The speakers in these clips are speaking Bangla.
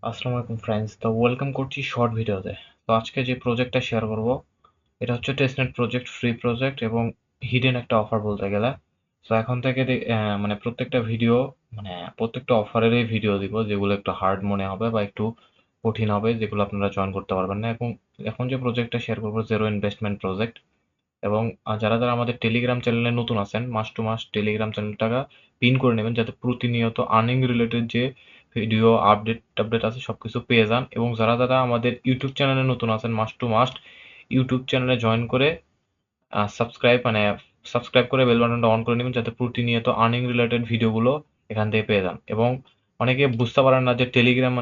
আসসালামু আলাইকুম ফ্রেন্ডস, তো ওয়েলকাম করছি শর্ট ভিডিওতে। তো আজকে যে প্রজেক্টটা শেয়ার করব এটা হচ্ছে টেস্টনেট প্রজেক্ট, ফ্রি প্রজেক্ট এবং হিডেন একটা অফার বলতে গেলে। তো এখন থেকে মানে প্রত্যেকটা ভিডিও, মানে প্রত্যেকটা অফারেরই ভিডিও দিব যেগুলো একটু হার্ড মনে হবে বা একটু কঠিন হবে, যেগুলো আপনারা জয়েন করতে পারবেন না। এবং এখন যে প্রজেক্টটা শেয়ার করবো জিরো ইনভেস্টমেন্ট প্রজেক্ট। এবং যারা যারা আমাদের টেলিগ্রাম চ্যানেলে নতুন আছেন, মাস টু মাস টেলিগ্রাম চ্যানেলটাকে পিন করে নেবেন যাতে প্রতিনিয়ত আর্নিং রিলেটেড যে ভিডিও আপডেট আপডেট আছে সবকিছু পেয়ে যান। এবং যারা যারা আমাদের ইউটিউব চ্যানেলে নতুন আছেন, মাস টু মাস ইউটিউব চ্যানেলে জয়েন করে সাবস্ক্রাইব করে বেল বাটনটা অন করে নেবেন যাতে প্রতিনিয়ত আর্নিং রিলেটেড ভিডিওগুলো এখান থেকে পেয়ে যান। এবং অনেকে বুঝতে পারেন না যে টেলিগ্রাম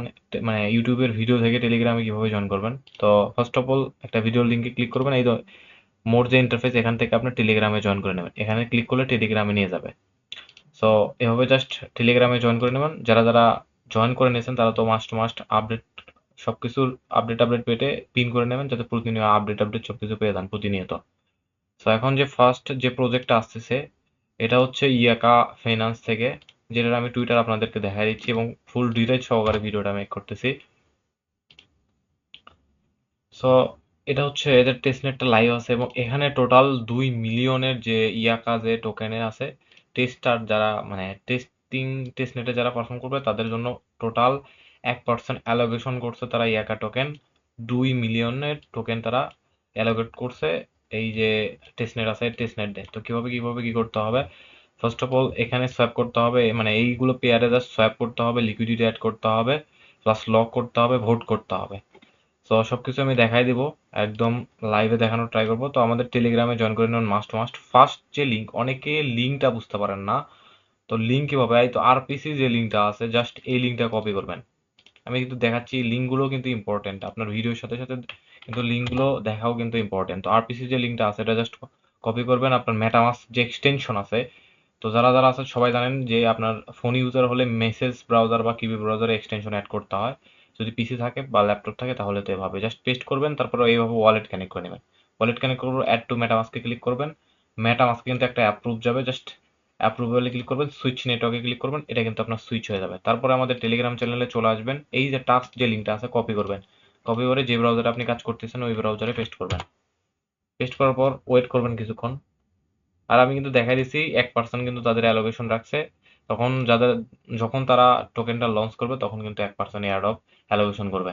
মানে ইউটিউবের ভিডিও থেকে টেলিগ্রামে কিভাবে জয়েন করবেন। তো ফার্স্ট অফ অল একটা ভিডিও লিঙ্কে ক্লিক করবেন, এই মোর যে ইন্টারফেস, এখান থেকে আপনি টেলিগ্রামে জয়েন করে নেবেন। এখানে ক্লিক করলে টেলিগ্রামে নিয়ে যাবে। সো এভাবে জাস্ট টেলিগ্রামে জয়েন করে নেবেন। যারা যারা জয়েন করে নিয়েছেন তারা তো মাস্ট মাস্ট আপডেট, সবকিছুর আপডেট আপডেট পেতে পিন করে নেবেন যাতে প্রতিনিয়ত আপডেট আপডেট সবকিছু পেয়ে যান প্রতিনিয়ত। সো এখন যে ফার্স্ট যে প্রজেক্টটা আসতেছে এটা হচ্ছে ইয়াকা ফাইন্যান্স থেকে, যেটার আমি টুইটার আপনাদেরকে দেখাই দিচ্ছি এবং ফুল ডিটেইলস সহকারে ভিডিওটা মেক করতেছি। সো এটা হচ্ছে এদের টেস্টনেটটা লাইভ আছে এবং এখানে টোটাল 2 মিলিয়নের যে ইয়াকা যে টোকেনে আছে, টেস্টার যারা মানে টেস্টনেটে যারা পারফর্ম করবে তাদের জন্য টোটাল 1% অ্যালোকেশন করছে তারা ইয়াকা টোকেন। 2 মিলিয়নের টোকেন তারা অ্যালোকেট করছে এই যে টেস্টনেট আছে টেস্টনেট দেয়। তো কিভাবে কি করতে হবে, ফার্স্ট অফ অল এখানে সোয়াপ করতে হবে, মানে এইগুলো পেয়ারে জাস্ট সোয়াপ করতে হবে, লিকুইডিটি অ্যাড করতে হবে, প্লাস লক করতে হবে, ভোট করতে হবে। তো সবকিছু আমি দেখাই দিব, একদম লাইভে দেখানোর ট্রাই করবো। তো আমাদের টেলিগ্রামে জয়েন করে নেবেন মাস্ট মাস্ট। ফার্স্ট যে লিঙ্ক, অনেকে লিঙ্কটা বুঝতে পারেন না, তো লিঙ্ক কিভাবে, এই তো আরপিসি যে লিঙ্কটা আছে জাস্ট এই লিঙ্কটা কপি করবেন। আমি কিন্তু দেখাচ্ছি, লিঙ্কগুলো কিন্তু ইম্পর্টেন্ট, আপনার ভিডিওর সাথে সাথে কিন্তু লিঙ্কগুলো দেখাও কিন্তু ইম্পর্টেন্ট। তো আরপিসি যে লিঙ্কটা আছে এটা জাস্ট কপি করবেন। আপনার মেটামাস্ক যে এক্সটেনশন আছে, তো যারা যারা আছে সবাই জানেন যে আপনার ফোন ইউজার হলে মেসেজ ব্রাউজার বা কিবি ব্রাউজারে এক্সটেনশন অ্যাড করতে হয়। যদি পিসি থাকে বা ল্যাপটপ থাকে তাহলে তো এভাবে জাস্ট পেস্ট করবেন, তারপরে এইভাবে ওয়ালেট কানেক্ট করে নেবেন। ওয়ালেট কানেক্ট করবো, অ্যাড টু মেটামাস্কে ক্লিক করবেন। মেটামাস্কে কিন্তু একটা অ্যাপ্রুভ যাবে, জাস্ট অ্যাপ্রুভালে ক্লিক করবেন, সুইচ নেটওয়ার্কে ক্লিক করবেন, এটা কিন্তু আপনার সুইচ হয়ে যাবে। তারপরে আমাদের টেলিগ্রাম চ্যানেলে চলে আসবেন, এই যে টাস্ক যে লিঙ্কটা আছে কপি করবেন। কপি করে যে ব্রাউজারে আপনি কাজ করতেছেন ওই ব্রাউজারে পেস্ট করবেন। পেস্ট করার পর ওয়েট করবেন কিছুক্ষণ। আর আমি কিন্তু দেখাই দিচ্ছি 1% কিন্তু তাদের অ্যালোকেশন রাখছে। তখন যখন তারা টোকেনটা লঞ্চ করবে তখন কিন্তু 1% এয়ার অফ অ্যালোকেশন করবে।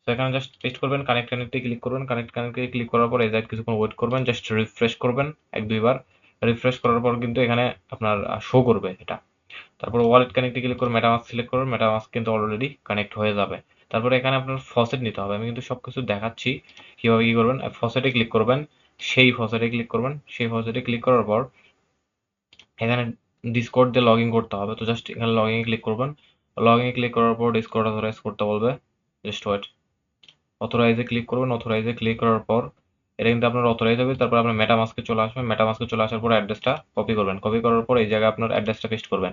তো এখানে জাস্ট পেস্ট করবেন, কানেক্টে ক্লিক করবেন, কানেক্টে ক্লিক করার পর এই কিছুক্ষণ ওয়েট করবেন, জাস্ট রিফ্রেশ করবেন 1-2 বার। রিফ্রেশ করার পর কিন্তু এখানে আপনার শো করবে এটা। তারপর ওয়ালেট কানেক্টে ক্লিক করে মেটামাস্ক সিলেক্ট করবেন, মেটামাস্ক কিন্তু অলরেডি কানেক্ট হয়ে যাবে। তারপরে এখানে আপনার ফসেট নিতে হবে, আমি কিন্তু সবকিছু দেখাচ্ছি কিভাবে কি করবেন। ফসেটে ক্লিক করবেন, সেই ফসেটে ক্লিক করার পর এখানে ডিসকর্ড দিয়ে লগ ইন করতে হবে। তো জাস্ট এখানে লগ ইন ক্লিক করবেন। লগ ইন ক্লিক করার পর ডিসকর্ড অথরাইজ করতে বলবে, জাস্ট ওয়েট। অথরাইজে ক্লিক করবেন, অথরাইজে ক্লিক করার পর এটা কিন্তু আপনার অথরাইজ হবে। তারপর আপনার মেটামাস্কে চলে আসবেন, মেটামাস্কে চলে আসার পর অ্যাড্রেসটা কপি করবেন, কপি করার পর এই জায়গায় আপনার অ্যাড্রেসটা পেস্ট করবেন।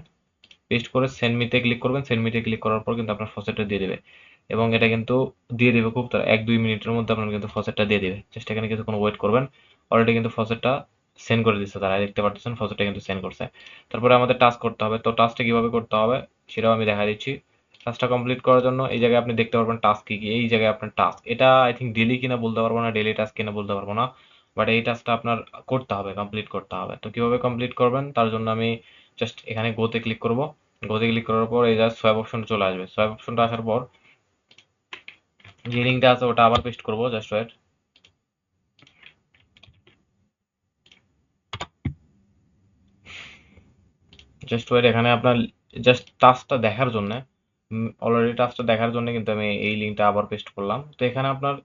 পেস্ট করে সেন্ড মিতে ক্লিক করবেন, সেন্ড মিতে ক্লিক করার পর কিন্তু আপনার ফসেটটা দিয়ে দেবে। এবং এটা কিন্তু দিয়ে দেবে খুব তাড়া 1-2 মিনিটের মধ্যে আপনার কিন্তু ফসেটটা দিয়ে দেবে। জাস্ট এখানে কিছুক্ষণ ওয়েট করবেন। অলরেডি কিন্তু ফসেটটা সেন্ড করে দিচ্ছে তারা, দেখতে পাচ্ছেন ফসেটটা কিন্তু সেন্ড করছে। তারপরে আমাদের টাস্ক করতে হবে, তো টাস্কটা কিভাবে করতে হবে সেটাও আমি দেখা দিচ্ছি। টাস্কটা কমপ্লিট করার জন্য এই জায়গায় আপনি দেখতে পারবেন টাস্ক কি কি, এই জায়গায় আপনার টাস্ক, এটা আই থিঙ্ক ডেলি কিনা বলতে পারবো না, ডেলি টাস্ক কিনা বলতে পারবো না, বাট এই টাস্কটা আপনার করতে হবে, কমপ্লিট করতে হবে। তো কিভাবে কমপ্লিট করবেন তার জন্য আমি জাস্ট এখানে গোতে ক্লিক করব। গোতে ক্লিক করার পর এই জাস্ট সোয়াপ অপশন চলে আসবে। সোয়াপ অপশনটা আসার পর যে লিঙ্কটা আছে ওটা আবার পেস্ট করব, জাস্ট ওয়েট। জাস্ট ওয়েট, এখানে আপনার জাস্ট টাস্কটা দেখার জন্য, অলরেডি টাস্কটা দেখার জন্য কিন্তু আমি এই লিঙ্কটা আবার পেস্ট করলাম। তো এখানে আপনার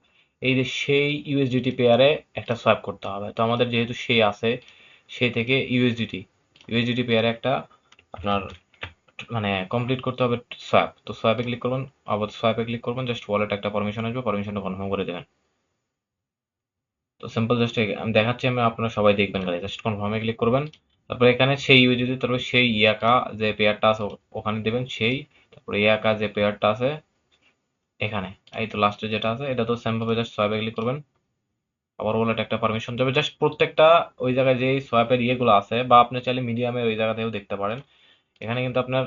এই যে সেই ইউএসডিটি পেয়ারে একটা সোয়াপ করতে হবে। তো আমাদের যেহেতু সেই আছে, সেই থেকে ইউএসডিটি পেয়ারে একটা আপনার মানে কমপ্লিট করতে হবে সোয়াপ। তো সোয়াপে ক্লিক করবেন, আবার সোয়াপে ক্লিক করবেন, জাস্ট ওয়ালেট একটা পারমিশন আসবে, পারমিশনটা কনফার্ম করে দেবেন। তো সিম্পল জাস্ট আমি দেখাচ্ছি, আমি আপনারা সবাই দেখবেন খালি, জাস্ট কনফার্মে ক্লিক করবেন। তারপরে এখানে সেই ইউএসডি, তারপর সেই ইয়াকা যে পেয়ারটা আছে ওখানে দেবেন সেই, তারপরে ইয়াকা যে পেয়ারটা আছে এখানে, এই তো লাস্টে যেটা আছে এটা তো সেম ভাবে জাস্ট সোয়াপে ক্লিক করবেন, আবার ওয়ালেট একটা পারমিশন যাবে। জাস্ট প্রত্যেকটা ওই জায়গায় যে সোয়াপের ইয়েগুলো আছে, বা আপনি চাইলে মিডিয়ামে ওই জায়গাতেও দেখতে পারেন। এখানে কিন্তু আপনার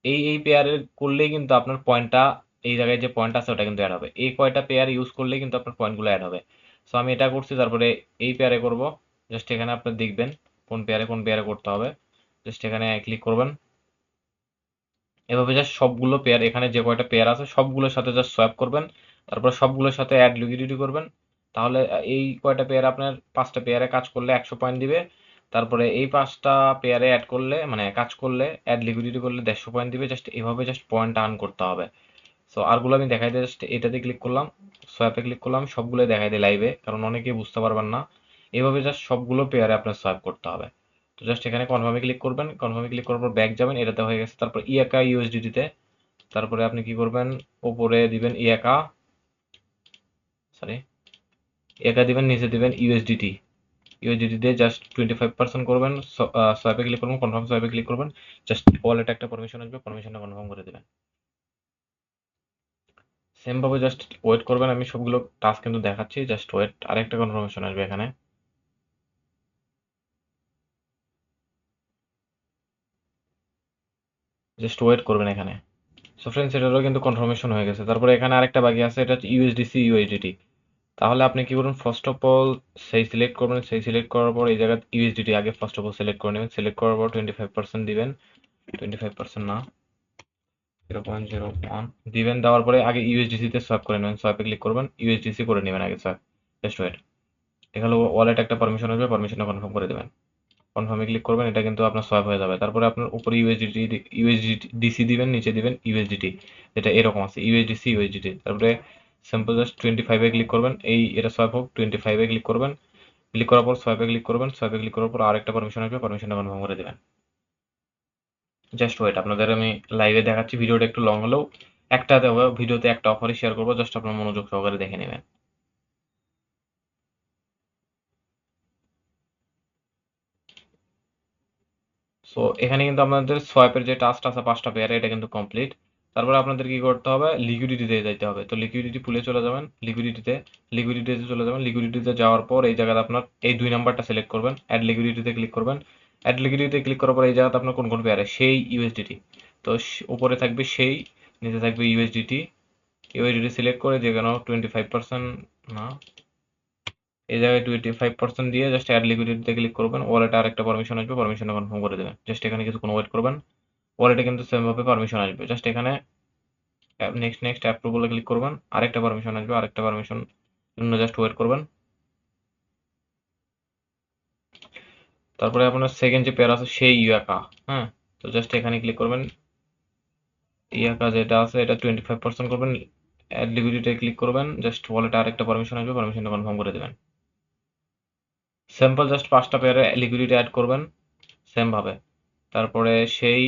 এই পেয়ারের করলেই কিন্তু আপনার পয়েন্টটা এই জায়গায় যে পয়েন্ট আছে ওটা কিন্তু অ্যাড হবে। এই কয়টা পেয়ার ইউজ করলেই কিন্তু আপনার পয়েন্টগুলো অ্যাড হবে। সো আমি এটা করছি, তারপরে এই পেয়ারে করব। জাস্ট এখানে আপনি দেখবেন কোন পেয়ারে করতে হবে। জাস্ট এখানে ক্লিক করবেন। এভাবে জাস্ট সবগুলো পেয়ার, এখানে যে কয়টা পেয়ার আছে সবগুলোর সাথে জাস্ট সোয়াপ করবেন। তারপর সবগুলোর সাথে অ্যাড লিকুইডিটি করবেন। তাহলে এই কয়টা পেয়ার আপনার 5টা পেয়ারে কাজ করলে 100 পয়েন্ট দিবে। তারপরে এই 5টা পেয়ারে অ্যাড করলে মানে কাজ করলে অ্যাড লিকুইডিটি করলে 150 পয়েন্ট দিবে। জাস্ট এভাবে জাস্ট পয়েন্ট আর্ন করতে হবে। সো আরগুলো আমি দেখাই দিই। জাস্ট এটাতে ক্লিক করলাম, সোয়াপে ক্লিক করলাম, সবগুলো দেখাই দিই লাইভে, কারণ অনেকেই বুঝতে পারবেন না। এভাবে জাস্ট সবগুলো পেয়ারে আপনার সোয়াপ করতে হবে। তো জাস্ট এখানে কনফার্মে ক্লিক করবেন, কনফার্মে ক্লিক করার পর ব্যাক যাবেন, এটাতে হয়ে গেছে। তারপর ইয়াকা ইউএসডিটিতে, তারপরে আপনি কি করবেন, ওপরে দিবেন ইয়াকা, সরি ইয়াকা দিবেন, নিচে দিবেন ইউএসডিটি। ইউএসডিটি দিয়ে জাস্ট 25% করবেন, সোয়াপে ক্লিক করবেন, কনফার্ম সোয়াপে ক্লিক করবেন। জাস্ট ওয়ালেটে একটা পারমিশন আসবে, পারমিশনটা কনফার্ম করে দেবেন। সেম ভাবে জাস্ট ওয়েট করবেন, আমি সবগুলো টাস্ক কিন্তু দেখাচ্ছি, জাস্ট ওয়েট, আরেকটা কনফার্মেশন আসবে এখানে। জাস্ট ওয়েট করবেন এখানে। সো ফ্রেন্ডস, এটারও কিন্তু কনফার্মেশন হয়ে গেছে। তারপরে এখানে আরেকটা বাকি আছে, এটা হচ্ছে ইউএসডিসি ইউএসডিটি। তাহলে আপনি কি করুন, ফার্স্ট অফ অল সেই সিলেক্ট করবেন, সেই সিলেক্ট করার পর এই জায়গায় ইউএসডিটি আগে ফার্স্ট অফ অল সিলেক্ট করে নেবেন। সিলেক্ট করার পর 25% দিবেন, 25% না 0.01 দিবেন। দেওয়ার পরে আগে ইউএসডিসি তে সোয়াপ করে নেবেন, সোয়াপে ক্লিক করবেন, ইউএসডিসি করে নেবেন আগে সোয়াপ। Just wait. এখানে ওয়ালেট একটা পারমিশন আসবে, পারমিশনটা কনফার্ম করে দেবেন। কনফার্মে ক্লিক করবেন, এটা কিন্তু আপনার সোয়াপ হয়ে যাবে। তারপরে আপনার উপরে ইউএসডিসি দিবেন, নিচে দিবেন ইউএসডিটি, যেটা এরকম আছে ইউএসডিসি ইউএসডিটি। তারপরে সিম্পল জাস্ট 25 এ ক্লিক করবেন, এটা সোয়াপ হোক। 25 এ ক্লিক করবেন, ক্লিক করার পর সোয়াপে ক্লিক করবেন, সোয়াপে ক্লিক করার পর আরেকটা পারমিশন আসবে, পারমিশনটা কনফার্ম করে দেবেন। জাস্ট ওয়েট, আপনাদের আমি লাইভে দেখাচ্ছি, ভিডিওটা একটু লং হলেও একটা ভিডিওতে একটা অফারই শেয়ার করবো, জাস্ট আপনার মনোযোগ সহকারে দেখে নেবেন। সো এখানে কিন্তু আপনাদের সোয়াইপের যে টাস্ক আছে 5টা পেয়ারে, এটা কিন্তু কমপ্লিট। তারপরে আপনাদের কি করতে হবে, লিকুইডিটিতে যেতে হবে। তো লিকুইডিটি পুলে চলে যাবেন, লিকুইডিটিতে চলে যাবেন। লিকুইডিটিতে যাওয়ার পর এই জায়গাতে আপনার এই 2 নাম্বারটা সিলেক্ট করবেন, অ্যাড লিকুইডিটিতে ক্লিক করবেন। অ্যাড লিকুইডিটিতে ক্লিক করার পর এই জায়গাতে আপনার কোন পেয়ারে, সেই ইউএসডিটি। তো উপরে থাকবে সেই, নিচে থাকবে ইউএসডিটি। ইউএসডিটি সিলেক্ট করে যে কোনো 25% না, এই জায়গায় 25% দিয়ে জাস্ট অ্যাড লিকুইডিটিতে ক্লিক করবেন। ওয়ালেটে আরেকটা পারমিশন আসবে, পারমিশনটা কনফার্ম করে দেবেন। জাস্ট এখানে কিছুক্ষণ ওয়েট করবেন, ওয়ালেটে কিন্তু সেম ভাবে পারমিশন আসবে। জাস্ট এখানে নেক্সট অ্যাপ্রুভালে ক্লিক করবেন, আরেকটা পারমিশন আসবে, আরেকটা পারমিশন জন্য জাস্ট ওয়েট করবেন। তারপরে আপনার সেকেন্ড যে পেয়ার আছে সেই ইয়াকা, হ্যাঁ, তো জাস্ট এখানে ক্লিক করবেন। ইয়াকা যেটা আছে এটা 25% করবেন, অ্যাড লিকুইডিটিতে ক্লিক করবেন। জাস্ট ওয়ালেটে আরেকটা পারমিশন আসবে, পারমিশনটা কনফার্ম করে দেবেন। সিম্পল জাস্ট 5টা পেয়ারে লিকুইডিটি অ্যাড করবেন সেম ভাবে। তারপরে সেই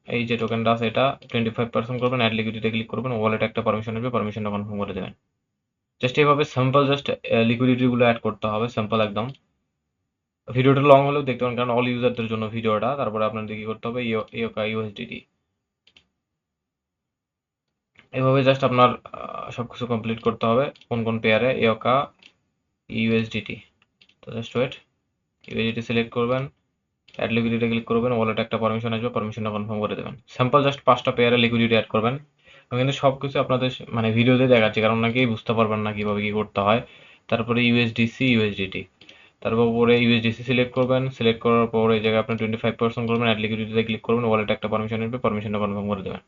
এই যে টোকেনটা আছে এটা 25% করবেন, অ্যাড লিকুইডিটি ক্লিক করবেন, ওয়ালেটে একটা পারমিশন আসবে, পারমিশনটা কনফার্ম করে দেবেন। জাস্ট এইভাবে সিম্পল জাস্ট লিকুইডিটি গুলো অ্যাড করতে হবে, সিম্পল একদম। ভিডিওটা লং হলেও দেখতে পারেন, কারণ অল ইউজারদের জন্য ভিডিওটা। তারপরে আপনাদের কি করতে হবে, ইয়োকা ইউএসডিটি, এইভাবে জাস্ট আপনার সবকিছু কমপ্লিট করতে হবে। কোন পেয়ারে ইয়োকা ইউএসডিটি। তো জাস্ট ওয়েট, ইউএসডিটি সিলেক্ট করবেন, অ্যাড লিকুইডিটি ক্লিক করবেন, ওয়ালেট একটা পারমিশন আসবে, পারমিশনটা কনফার্ম করে দেবেন। সিম্পল জাস্ট 5টা পেয়ারে লিকুইডিটি অ্যাড করবেন। আমি কিন্তু সবকিছু আপনাদের মানে ভিডিওতে দেখাচ্ছি, কারণ অনেকেই বুঝতে পারবেন না কিভাবে কি করতে হয়। তারপরে ইউএসডিসি ইউএসডিটি, তারপর উপরে ইউএসডিসি সিলেক্ট করবেন, সিলেক্ট করার পর এই জায়গায় আপনি 25% করবেন, অ্যাড লিকুইডিটিতে ক্লিক করবেন, ওয়ালেটে একটা পারমিশন আসবে, পারমিশনটা কনফার্ম করে দেবেন।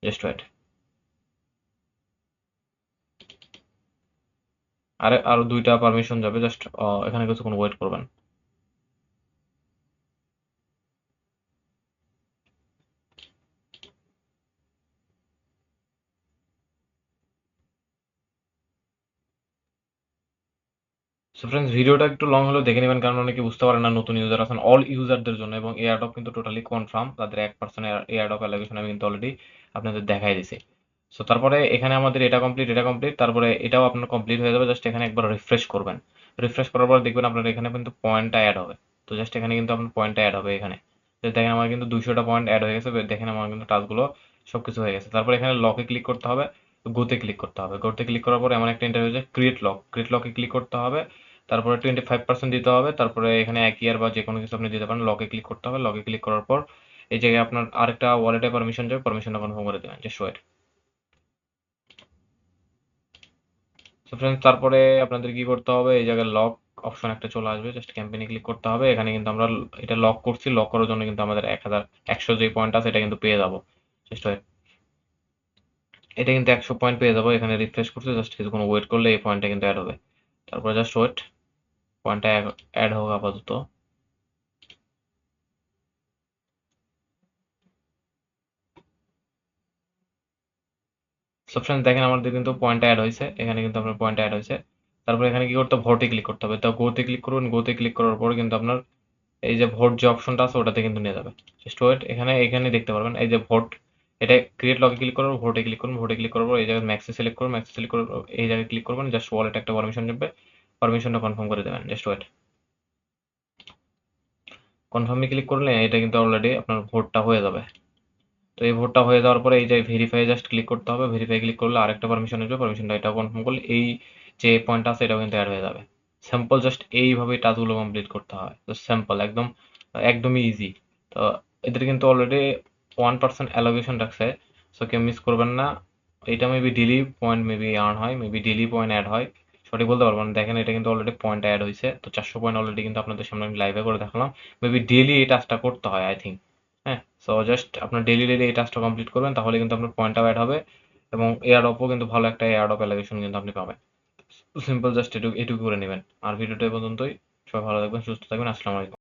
জাস্ট ওয়েট, আরো 2টা পারমিশন যাবে, জাস্ট এখানে কিছুক্ষণ ওয়েট করবেন। সো ফ্রেন্ডস, ভিডিওটা একটু লং হলেও দেখে নেবেন, কারণ অনেকে বুঝতে পারেন না, নতুন ইউজার আছেন। অল ইউজারদের জন্য, এবং এয়ারড্রপ কিন্তু টোটালি কনফার্ম, তাদের 1% এয়ারড্রপ অ্যালোকেশন আমি কিন্তু অলরেডি আপনাদের দেখাই দিছি। সো তারপরে এখানে আমাদের এটা কমপ্লিট, এটা কমপ্লিট, তারপরে এটাও আপনার কমপ্লিট হয়ে যাবে। জাস্ট এখানে একবার রিফ্রেশ করবেন, রিফ্রেশ করার পর দেখবেন আপনার এখানে কিন্তু পয়েন্টটা অ্যাড হবে। তো জাস্ট এখানে কিন্তু আপনার পয়েন্টটা অ্যাড হবে এখানে। তো দেখেন আমার কিন্তু 200টা পয়েন্ট অ্যাড হয়ে গেছে, দেখেন আমার কিন্তু টাস্কগুলো সবকিছু হয়ে গেছে। তারপর এখানে লকে ক্লিক করতে হবে, গোতে ক্লিক করতে হবে। গোতে ক্লিক করার পরে এমন একটা ইন্টারভিউ যে ক্রিয়েট লকে ক্লিক করতে হবে। তারপরে 25% দিতে হবে। তারপরে এখানে 1 ইয়ার বা যে কোনো কিছু আপনি দিতে পারেন। লকে ক্লিক করতে হবে, লকে ক্লিক করার পর এই জায়গায় আপনার আরেকটা ওয়ালেটে পারমিশন যাবে, পারমিশনটা কনফার্ম করে দেবেন, জাস্ট ওয়েট। তো ফ্রেন্ডস তারপরে আপনাদের কি করতে হবে, এই জায়গায় লক অপশন একটা চলে আসবে, জাস্ট ক্যাম্পেইনে ক্লিক করতে হবে। এখানে কিন্তু আমরা এটা লক করছি, লক করার জন্য কিন্তু আমাদের 1,100 যে পয়েন্ট আছে এটা কিন্তু পেয়ে যাবো, জাস্ট ওয়েট। এটা কিন্তু 100 পয়েন্ট পেয়ে যাবো, এখানে রিফ্রেশ করতে জাস্ট কিছুক্ষণ ওয়েট করলে এই পয়েন্টটা কিন্তু অ্যাড হবে। তারপরে জাস্ট ওয়েট, পয়েন্টটা অ্যাড হোক আপাতত। সো ফ্রেন্ডস দেখেন আমাদের কিন্তু পয়েন্ট অ্যাড হয়েছে, এখানে কিন্তু আপনার পয়েন্ট অ্যাড হয়েছে। তারপরে এখানে কি করতে হবে, ভোটে ক্লিক করতে হবে। তো গোতে ক্লিক করুন, গোতে ক্লিক করার পরে কিন্তু আপনার এই যে ভোট যে অপশনটা আছে ওটাতে কিন্তু নিয়ে যাবে, জাস্ট ওয়েট। এখানে এখানে দেখতে পারবেন এই যে ভোট, এটা ক্রিয়েট লগে ক্লিক করবো, ভোটে ক্লিক করুন, ভোটে ক্লিক করার পর এই জায়গায় ম্যাক্সে সিলেক্ট করুন, ম্যাক্সে সিলেক্ট করে এই জায়গায় ক্লিক করবেন, জাস্ট ওয়ালেট একটা পারমিশন নেবে, পারমিশনটা কনফার্ম করে দেবেন, জাস্ট ওয়েট। কনফার্মে ক্লিক করলে এটা কিন্তু অলরেডি আপনার ভোটটা হয়ে যাবে। তো এই ভোটটা হয়ে যাওয়ার পরে এই যে ভেরিফাই জাস্ট ক্লিক করতে হবে, ভেরিফাই ক্লিক করলে আরেকটা পারমিশন আসবে, পারমিশনটা এটাও কনফার্ম করলে এই যে পয়েন্ট আছে এটাও কিন্তু অ্যাড হয়ে যাবে। সিম্পল জাস্ট এইভাবে টাস্কগুলো কমপ্লিট করতে হয়, জাস্ট সিম্পল একদম, একদমই ইজি। তো এদের কিন্তু অলরেডি 1% অ্যালোকেশন রাখছে, সো কেউ মিস করবেন না। এটা maybe daily point maybe earn হয়, মেবি ডেলি পয়েন্ট অ্যাড হয়, সঠিক বলতে পারবো না। দেখেন এটা কিন্তু অলরেডি পয়েন্ট অ্যাড হয়েছে, তো 400 পয়েন্ট অলরেডি কিন্তু আপনাদের সামনে আমি লাইভে করে দেখালাম। মেবি ডেলি এই টাস্কটা করতে হয় আই থিঙ্ক। হ্যাঁ, সো জাস্ট আপনার ডেইলি ডেইলি এই টাস্কটা কমপ্লিট করবেন, তাহলে কিন্তু আপনার পয়েন্টটাও অ্যাড হবে এবং এয়ারড্রপও কিন্তু ভালো একটা এয়ারড্রপ অ্যালোকেশন কিন্তু আপনি পাবেন। সিম্পল জাস্ট এটুকু এটুকু করে নেবেন। আর ভিডিওটা এই পর্যন্তই। সবাই ভালো থাকবেন, সুস্থ থাকবেন, আসসালামু আলাইকুম।